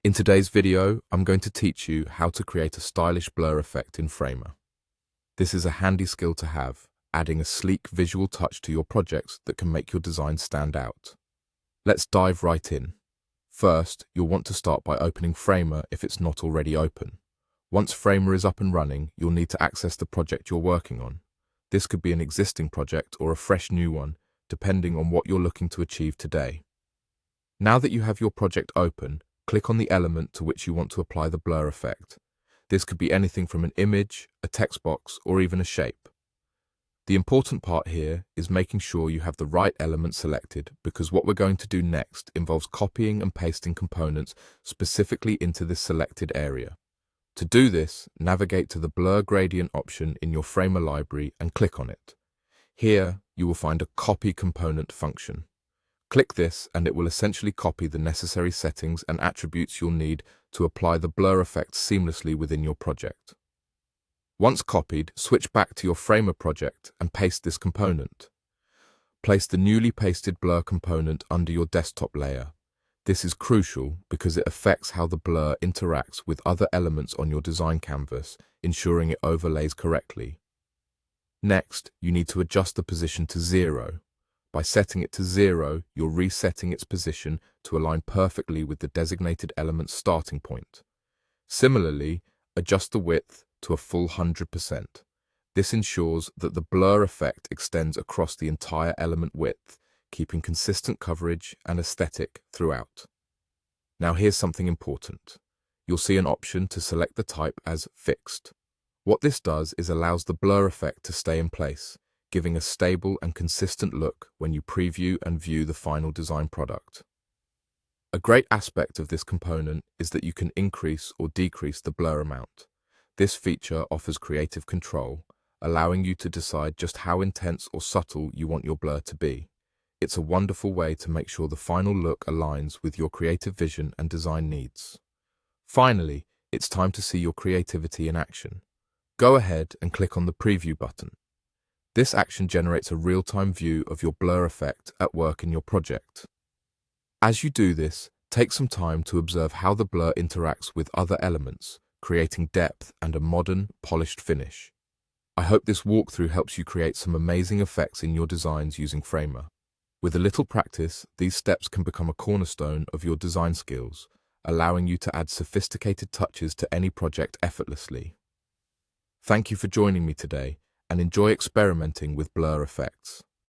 In today's video, I'm going to teach you how to create a stylish blur effect in Framer. This is a handy skill to have, adding a sleek visual touch to your projects that can make your design stand out. Let's dive right in. First, you'll want to start by opening Framer if it's not already open. Once Framer is up and running, you'll need to access the project you're working on. This could be an existing project or a fresh new one, depending on what you're looking to achieve today. Now that you have your project open, click on the element to which you want to apply the blur effect. This could be anything from an image, a text box, or even a shape. The important part here is making sure you have the right element selected, because what we're going to do next involves copying and pasting components specifically into this selected area. To do this, navigate to the Blur Gradient option in your Framer library and click on it. Here, you will find a Copy Component function. Click this and it will essentially copy the necessary settings and attributes you'll need to apply the blur effect seamlessly within your project. Once copied, switch back to your Framer project and paste this component. Place the newly pasted blur component under your desktop layer. This is crucial because it affects how the blur interacts with other elements on your design canvas, ensuring it overlays correctly. Next, you need to adjust the position to 0. By setting it to 0, you're resetting its position to align perfectly with the designated element's starting point. Similarly, adjust the width to a full 100%. This ensures that the blur effect extends across the entire element width, keeping consistent coverage and aesthetic throughout. Now here's something important. You'll see an option to select the type as Fixed. What this does is allows the blur effect to stay in place, giving a stable and consistent look when you preview and view the final design product. A great aspect of this component is that you can increase or decrease the blur amount. This feature offers creative control, allowing you to decide just how intense or subtle you want your blur to be. It's a wonderful way to make sure the final look aligns with your creative vision and design needs. Finally, it's time to see your creativity in action. Go ahead and click on the Preview button. This action generates a real-time view of your blur effect at work in your project. As you do this, take some time to observe how the blur interacts with other elements, creating depth and a modern, polished finish. I hope this walkthrough helps you create some amazing effects in your designs using Framer. With a little practice, these steps can become a cornerstone of your design skills, allowing you to add sophisticated touches to any project effortlessly. Thank you for joining me today, and enjoy experimenting with blur effects.